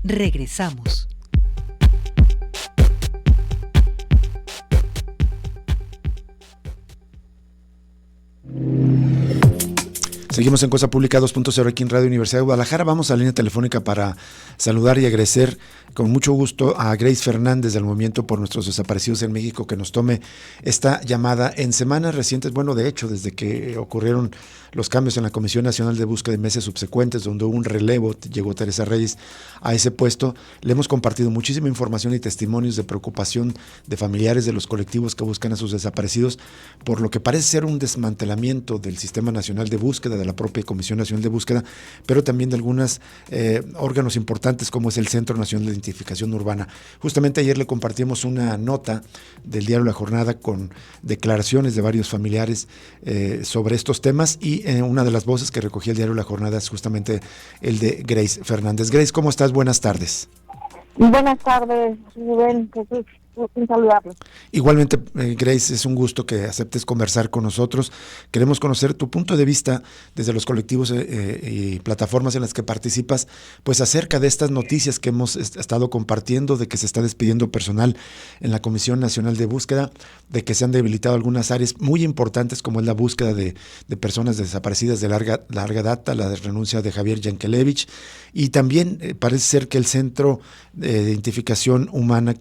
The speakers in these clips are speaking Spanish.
Regresamos. Seguimos en Cosa Pública 2.0 aquí en Radio Universidad de Guadalajara. Vamos a la línea telefónica para saludar y agradecer con mucho gusto a Grace Fernández del Movimiento por Nuestros Desaparecidos en México que nos tome esta llamada en semanas recientes. Bueno, de hecho, desde que ocurrieron los cambios en la Comisión Nacional de Búsqueda de meses subsecuentes, donde hubo un relevo, llegó Teresa Reyes a ese puesto, le hemos compartido muchísima información y testimonios de preocupación de familiares de los colectivos que buscan a sus desaparecidos por lo que parece ser un desmantelamiento del Sistema Nacional de Búsqueda, de la propia Comisión Nacional de Búsqueda, pero también de algunos órganos importantes como es el Centro Nacional de Identificación Urbana. Justamente ayer le compartimos una nota del diario La Jornada con declaraciones de varios familiares sobre estos temas y una de las voces que recogía el diario La Jornada es justamente el de Grace Fernández. Grace, ¿cómo estás? Buenas tardes. Buenas tardes, Rubén, Jesús, un saludarlos. Igualmente, Grace, es un gusto que aceptes conversar con nosotros. Queremos conocer tu punto de vista desde los colectivos y plataformas en las que participas, pues acerca de estas noticias que hemos estado compartiendo, de que se está despidiendo personal en la Comisión Nacional de Búsqueda, de que se han debilitado algunas áreas muy importantes como es la búsqueda de personas desaparecidas de larga data, la renuncia de Javier Yankelevich, y también parece ser que el Centro de Identificación Humana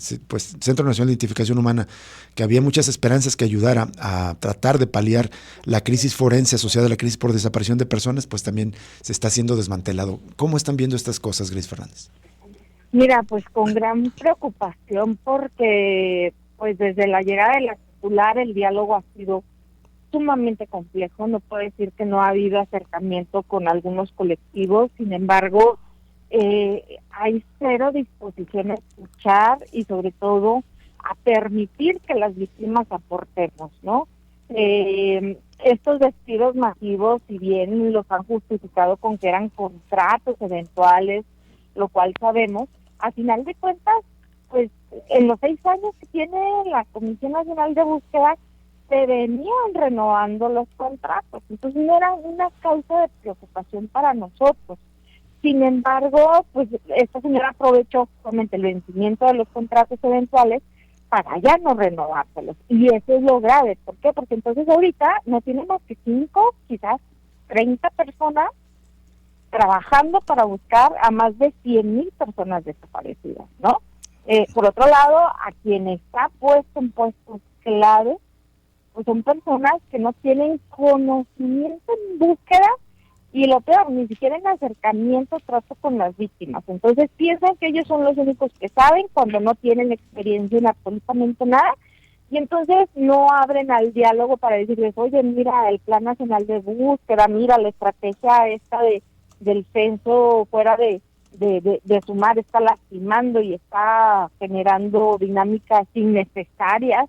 Centro Nacional de Identificación Humana, que había muchas esperanzas que ayudara a tratar de paliar la crisis forense asociada a la crisis por desaparición de personas, pues también se está siendo desmantelado. ¿Cómo están viendo estas cosas, Grace Fernández? Mira, pues con gran preocupación porque pues desde la llegada de la titular el diálogo ha sido sumamente complejo. No puedo decir que no ha habido acercamiento con algunos colectivos, sin embargo, hay cero disposición a escuchar y sobre todo a permitir que las víctimas aportemos, ¿no? Estos despidos masivos, si bien los han justificado con que eran contratos eventuales, lo cual sabemos, a final de cuentas, pues en los 6 años que tiene la Comisión Nacional de Búsqueda, se venían renovando los contratos, entonces no era una causa de preocupación para nosotros. Sin embargo, pues esta señora aprovechó justamente el vencimiento de los contratos eventuales para ya no renovárselos. Y eso es lo grave. ¿Por qué? Porque entonces ahorita no tiene más que 5, quizás 30 personas trabajando para buscar a más de 100,000 personas desaparecidas, ¿no? Por otro lado, a quien está puesto en puestos clave, pues son personas que no tienen conocimiento en búsqueda y lo peor, ni siquiera en acercamiento, trato con las víctimas. Entonces piensan que ellos son los únicos que saben cuando no tienen experiencia en absolutamente nada y entonces no abren al diálogo para decirles, oye, mira, el Plan Nacional de Búsqueda, mira, la estrategia esta del censo fuera de sumar está lastimando y está generando dinámicas innecesarias.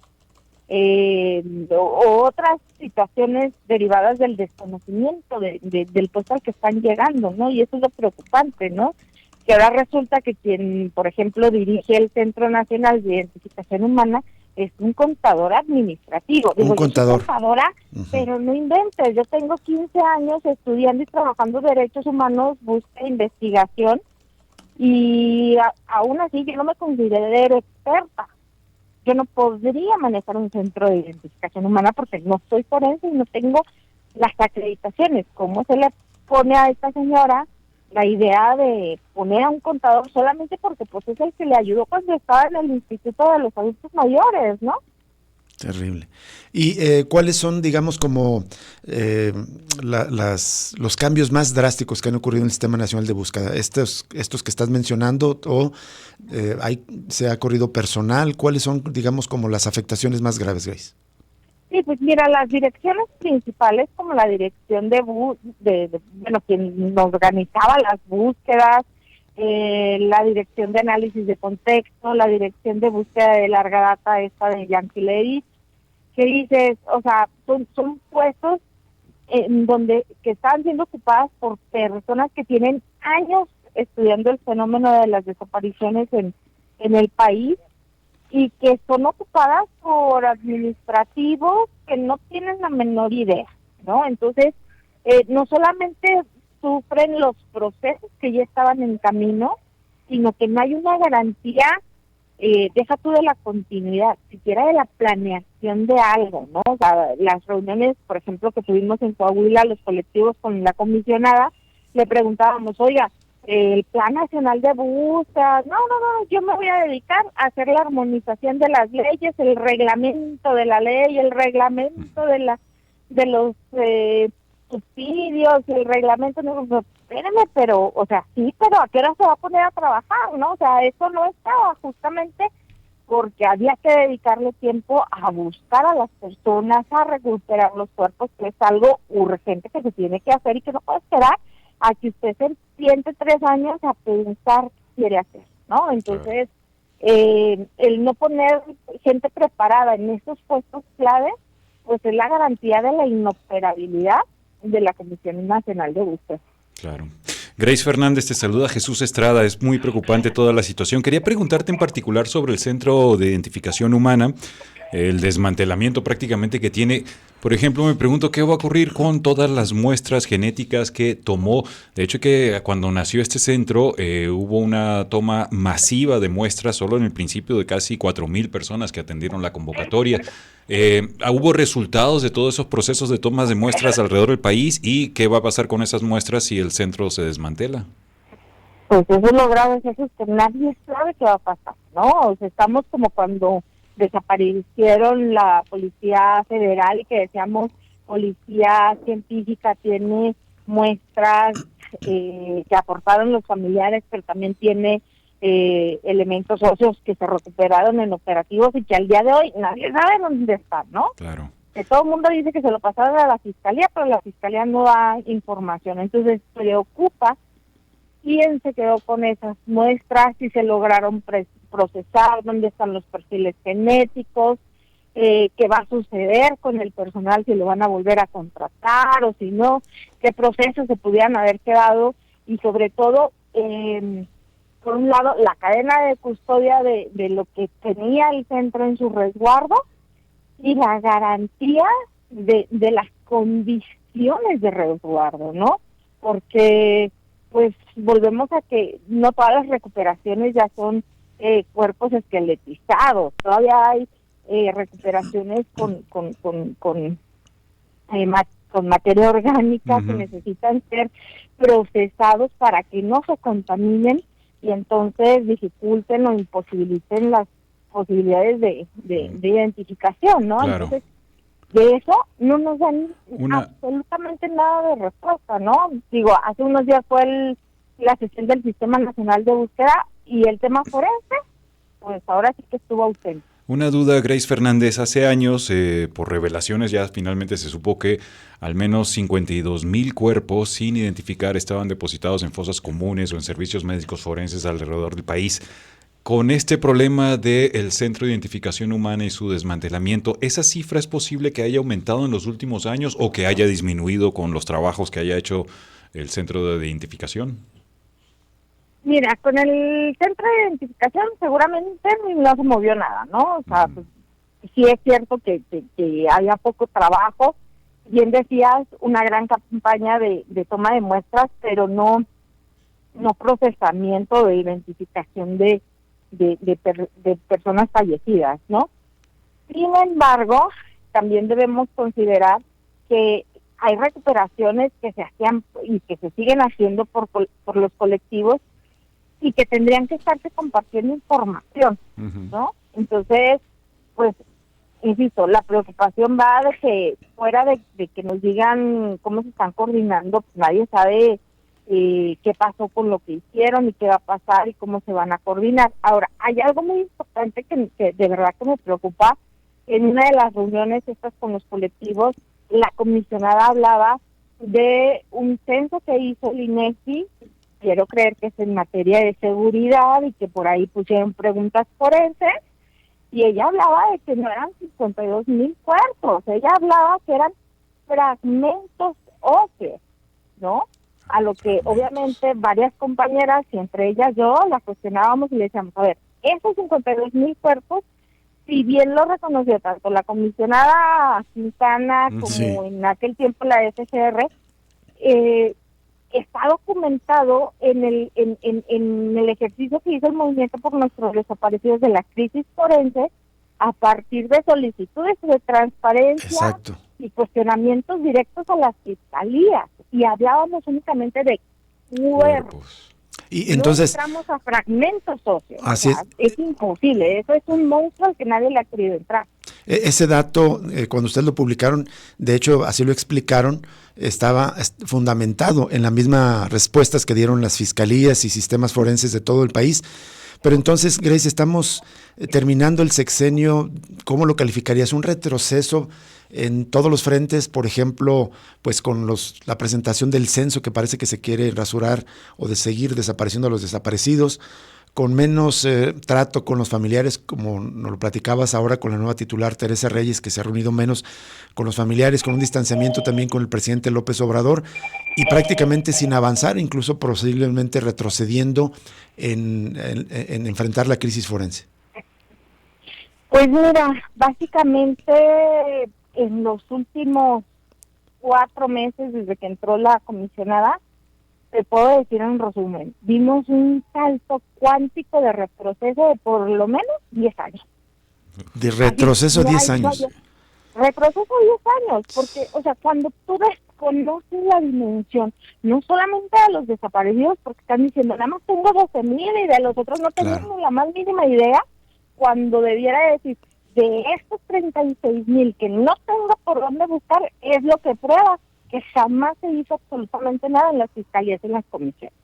O otras situaciones derivadas del desconocimiento del puesto al que están llegando, ¿no? Y eso es lo preocupante, ¿no? Que ahora resulta que quien, por ejemplo, dirige el Centro Nacional de Identificación Humana es un contador administrativo. Un contador. Yo soy contadora, pero no inventes, yo tengo 15 años estudiando y trabajando derechos humanos, búsqueda e investigación, y aún así yo no me considero experta. Yo no podría manejar un centro de identificación humana porque no soy forense y no tengo las acreditaciones. ¿Cómo se le pone a esta señora la idea de poner a un contador solamente porque pues es el que le ayudó cuando estaba en el Instituto de los Adultos Mayores, ¿no? Terrible. ¿Y cuáles son, digamos, como los cambios más drásticos que han ocurrido en el Sistema Nacional de Búsqueda? ¿Estos que estás mencionando o se ha corrido personal? ¿Cuáles son, digamos, como las afectaciones más graves, Grace? Sí, pues mira, las direcciones principales como la dirección quien organizaba las búsquedas, la dirección de análisis de contexto, la dirección de búsqueda de larga data esta de Yankelevich, que dices, o sea, son puestos en donde que están siendo ocupadas por personas que tienen años estudiando el fenómeno de las desapariciones en el país y que son ocupadas por administrativos que no tienen la menor idea, ¿no? Entonces, no solamente sufren los procesos que ya estaban en camino, sino que no hay una garantía, deja tú de la continuidad, siquiera de la planeación de algo, ¿no? O sea, las reuniones, por ejemplo, que tuvimos en Coahuila, los colectivos con la comisionada, le preguntábamos, oiga, el Plan Nacional de Búsqueda, no, yo me voy a dedicar a hacer la armonización de las leyes, el reglamento de la ley, el reglamento de los subsidios, el reglamento, no, espérame, pero, o sea, sí, pero ¿a qué hora se va a poner a trabajar, no? O sea, eso no estaba justamente porque había que dedicarle tiempo a buscar a las personas, a recuperar los cuerpos, que es algo urgente que se tiene que hacer y que no puede esperar a que usted se siente 3 años a pensar qué quiere hacer, ¿no? Entonces, el no poner gente preparada en esos puestos clave, pues es la garantía de la inoperabilidad de la Comisión Nacional de Búsqueda. Claro. Grace Fernández, te saluda Jesús Estrada. Es muy preocupante toda la situación. Quería preguntarte en particular sobre el Centro de Identificación Humana, el desmantelamiento prácticamente que tiene. Por ejemplo, me pregunto qué va a ocurrir con todas las muestras genéticas que tomó. De hecho, que cuando nació este centro hubo una toma masiva de muestras solo en el principio de casi 4,000 personas que atendieron la convocatoria. ¿Hubo resultados de todos esos procesos de tomas de muestras alrededor del país? ¿Y qué va a pasar con esas muestras si el centro se desmantela? Pues eso es lo grave, Jesús, que nadie sabe qué va a pasar, ¿no? O sea, estamos como cuando desaparecieron la Policía Federal y que decíamos policía científica tiene muestras que aportaron los familiares, pero también tiene elementos óseos que se recuperaron en operativos y que al día de hoy nadie sabe dónde están, ¿no? Claro. Que todo el mundo dice que se lo pasaron a la Fiscalía, pero la Fiscalía no da información. Entonces preocupa quién se quedó con esas muestras, si se lograron procesar, dónde están los perfiles genéticos, qué va a suceder con el personal, si lo van a volver a contratar o si no, qué procesos se pudieran haber quedado y sobre todo, por un lado, la cadena de custodia de lo que tenía el centro en su resguardo y la garantía de las condiciones de resguardo, ¿no? Porque pues volvemos a que no todas las recuperaciones ya son cuerpos esqueletizados, todavía hay recuperaciones con materia orgánica que necesitan ser procesados para que no se contaminen y entonces dificulten o imposibiliten las posibilidades de identificación, ¿no? Claro. Entonces, de eso no nos dan absolutamente nada de respuesta, ¿no? Digo, hace unos días fue la sesión del Sistema Nacional de Búsqueda y el tema forense, pues ahora sí que estuvo ausente. Una duda, Grace Fernández. Hace años, por revelaciones, ya finalmente se supo que al menos 52,000 cuerpos sin identificar estaban depositados en fosas comunes o en servicios médicos forenses alrededor del país. Con este problema del Centro de Identificación Humana y su desmantelamiento, ¿esa cifra es posible que haya aumentado en los últimos años o que haya disminuido con los trabajos que haya hecho el Centro de Identificación? Mira, con el Centro de Identificación seguramente no se movió nada, ¿no? O sea, pues, sí es cierto que había poco trabajo. Bien decías, una gran campaña de toma de muestras, pero no procesamiento de identificación de personas fallecidas, ¿no? Sin embargo, también debemos considerar que hay recuperaciones que se hacían y que se siguen haciendo por los colectivos y que tendrían que estarse compartiendo información, ¿no? Entonces, pues, insisto, la preocupación va de que fuera de que nos digan cómo se están coordinando, pues nadie sabe qué pasó con lo que hicieron y qué va a pasar y cómo se van a coordinar. Ahora, hay algo muy importante que de verdad que me preocupa. En una de las reuniones estas con los colectivos, la comisionada hablaba de un censo que hizo el INEGI, quiero creer que es en materia de seguridad y que por ahí pusieron preguntas forenses, y ella hablaba de que no eran 52,000 cuerpos, ella hablaba que eran fragmentos óseos, ¿no? A lo que obviamente varias compañeras, y entre ellas yo, la cuestionábamos y le decíamos, a ver, esos 52,000 cuerpos, si bien lo reconoció tanto la comisionada Quintana como en aquel tiempo la FCR, está documentado en el ejercicio que hizo el Movimiento por Nuestros Desaparecidos de la Crisis Forense, a partir de solicitudes de transparencia. Exacto. Y cuestionamientos directos a las fiscalías, y hablábamos únicamente de cuerpos. Y entonces, no entramos a fragmentos, socios. Así es imposible, eso es un monstruo al que nadie le ha querido entrar. Ese dato, cuando ustedes lo publicaron, de hecho así lo explicaron, estaba fundamentado en las mismas respuestas que dieron las fiscalías y sistemas forenses de todo el país. Pero entonces, Grace, estamos terminando el sexenio. ¿Cómo lo calificarías? ¿Un retroceso en todos los frentes? Por ejemplo, pues con la presentación del censo, que parece que se quiere rasurar o de seguir desapareciendo a los desaparecidos, con menos trato con los familiares, como nos lo platicabas ahora con la nueva titular Teresa Reyes, que se ha reunido menos con los familiares, con un distanciamiento también con el presidente López Obrador, y prácticamente sin avanzar, incluso posiblemente retrocediendo en enfrentar la crisis forense. Pues mira, básicamente en los últimos 4 meses desde que entró la comisionada, te puedo decir en resumen, vimos un salto cuántico de retroceso de por lo menos 10 años. De retroceso 10 años. Retroceso 10 años, porque, o sea, cuando tú desconoces la dimensión, no solamente de los desaparecidos, porque están diciendo, nada más tengo 12,000 y de los otros no tenemos la más mínima idea, cuando debiera decir, de estos 36,000 que no tengo por dónde buscar, es lo que prueba que jamás se hizo absolutamente nada en las fiscalías y en las comisiones.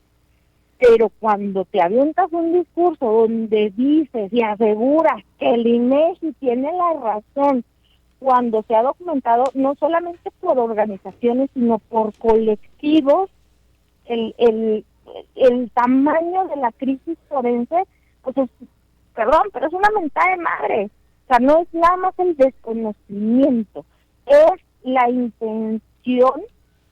Pero cuando te avientas un discurso donde dices y aseguras que el INEGI tiene la razón, cuando se ha documentado no solamente por organizaciones, sino por colectivos, el tamaño de la crisis forense, pues es, perdón, pero es una mentada de madre. O sea, no es nada más el desconocimiento, es la intención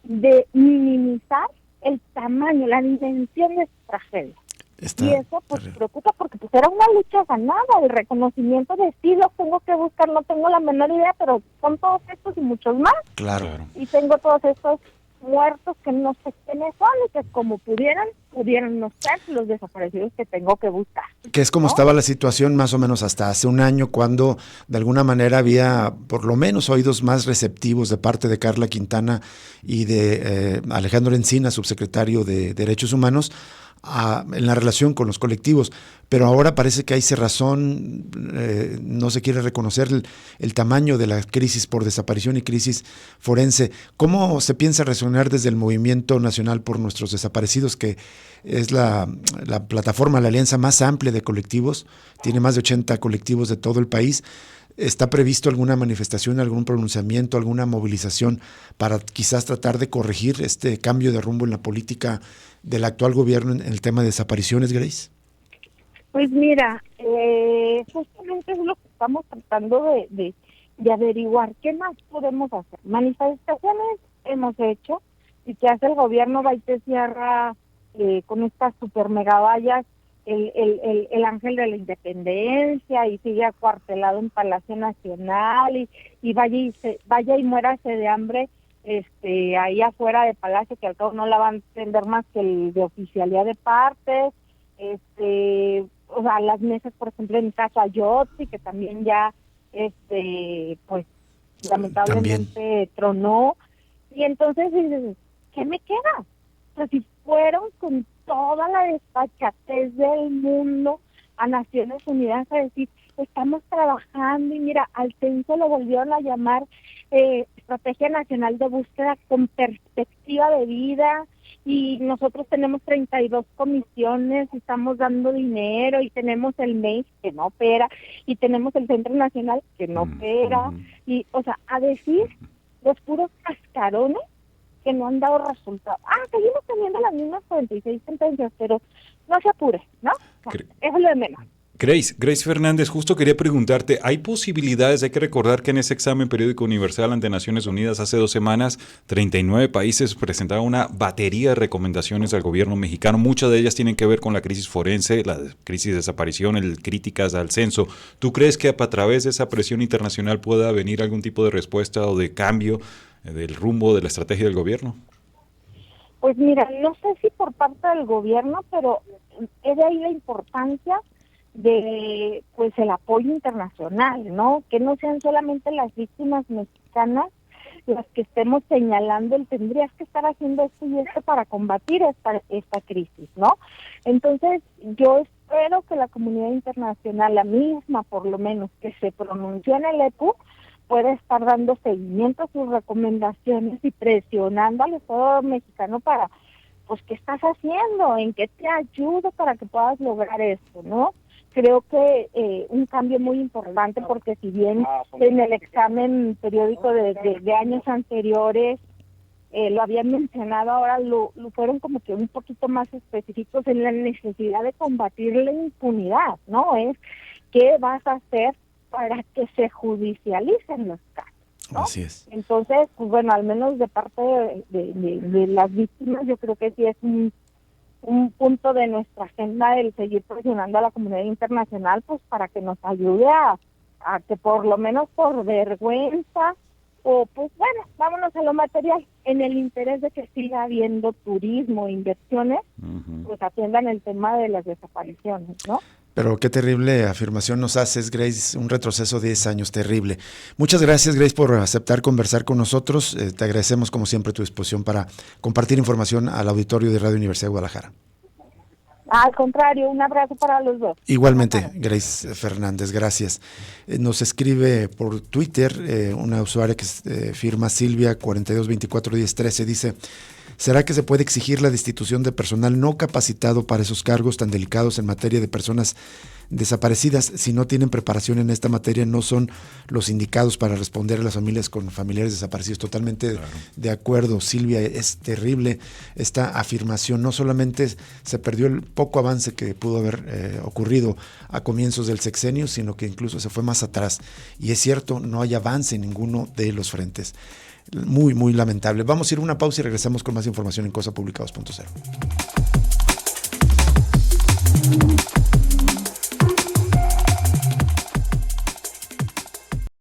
de minimizar el tamaño, la dimensión de esta tragedia. Y eso pues preocupa, porque pues era una lucha ganada, el reconocimiento de sí lo tengo que buscar, no tengo la menor idea, pero son todos estos y muchos más. Claro. Y tengo todos estos muertos que no sé quiénes son y que como pudieran no ser los desaparecidos que tengo que buscar. Que es como estaba la situación más o menos hasta hace un año, cuando de alguna manera había por lo menos oídos más receptivos de parte de Carla Quintana y de Alejandro Encina, subsecretario de Derechos Humanos, en la relación con los colectivos, pero ahora parece que hay cerrazón, no se quiere reconocer el tamaño de la crisis por desaparición y crisis forense. ¿Cómo se piensa reaccionar desde el Movimiento Nacional por Nuestros Desaparecidos, que es la plataforma, la alianza más amplia de colectivos? Tiene más de 80 colectivos de todo el país. ¿Está previsto alguna manifestación, algún pronunciamiento, alguna movilización para quizás tratar de corregir este cambio de rumbo en la política del actual gobierno en el tema de desapariciones, Grace? Pues mira, justamente es lo que estamos tratando de averiguar. ¿Qué más podemos hacer? Manifestaciones hemos hecho, y que hace el gobierno, va y te cierra con estas super megavallas el Ángel de la Independencia, y sigue acuartelado en Palacio Nacional, y vaya y muérase de hambre ahí afuera de Palacio, que al cabo no la van a atender más que el de oficialía de partes. O sea, las mesas, por ejemplo, en Casa Yotzi, que también ya pues lamentablemente tronó. Y entonces dices, ¿qué me queda? O sea, si fueron con toda la desfachatez del mundo a Naciones Unidas a decir, estamos trabajando, y mira, al censo lo volvieron a llamar Estrategia Nacional de Búsqueda con Perspectiva de Vida, y nosotros tenemos 32 comisiones, estamos dando dinero, y tenemos el MEIS que no opera, y tenemos el Centro Nacional que no opera, y, o sea, a decir los puros cascarones que no han dado resultado. Seguimos teniendo las mismas 46 sentencias, pero no se apure, ¿no? O sea, eso es lo de menos. Grace Fernández, justo quería preguntarte, ¿hay posibilidades? Hay que recordar que en ese examen periódico universal ante Naciones Unidas hace 2 semanas, 39 países presentaron una batería de recomendaciones al gobierno mexicano. Muchas de ellas tienen que ver con la crisis forense, la crisis de desaparición, críticas al censo. ¿Tú crees que a través de esa presión internacional pueda venir algún tipo de respuesta o de cambio del rumbo de la estrategia del gobierno? Pues mira, no sé si por parte del gobierno, pero es de ahí la importancia de pues el apoyo internacional, ¿no? Que no sean solamente las víctimas mexicanas las que estemos señalando tendrías que estar haciendo esto y esto para combatir esta crisis, ¿no? Entonces, yo espero que la comunidad internacional, la misma por lo menos, que se pronunció en el EPU, pueda estar dando seguimiento a sus recomendaciones y presionando al Estado mexicano para, pues, ¿qué estás haciendo? ¿En qué te ayudo para que puedas lograr esto, no? Creo que un cambio muy importante, porque si bien en el examen periódico de años anteriores lo habían mencionado, ahora lo fueron como que un poquito más específicos en la necesidad de combatir la impunidad, ¿no? Es qué vas a hacer para que se judicialicen los casos, ¿no? Así es. Entonces, pues bueno, al menos de parte de las víctimas, yo creo que sí es un punto de nuestra agenda el seguir presionando a la comunidad internacional, pues para que nos ayude a que por lo menos por vergüenza, o pues bueno, vámonos a lo material, en el interés de que siga habiendo turismo, inversiones, pues atiendan el tema de las desapariciones, ¿no? Pero qué terrible afirmación nos haces, Grace, un retroceso de 10 años, terrible. Muchas gracias, Grace, por aceptar conversar con nosotros. Te agradecemos, como siempre, tu disposición para compartir información al auditorio de Radio Universidad de Guadalajara. Al contrario, un abrazo para los dos. Igualmente, Grace Fernández, gracias. Nos escribe por Twitter una usuaria que firma Silvia 42241013, dice: ¿será que se puede exigir la destitución de personal no capacitado para esos cargos tan delicados en materia de personas desaparecidas? Si no tienen preparación en esta materia, no son los indicados para responder a las familias con familiares desaparecidos. Totalmente de acuerdo, Silvia, es terrible esta afirmación. No solamente se perdió el poco avance que pudo haber ocurrido a comienzos del sexenio, sino que incluso se fue más atrás. Y es cierto, no hay avance en ninguno de los frentes. Muy, muy lamentable. Vamos a ir a una pausa y regresamos con más información en Cosa Pública 2.0.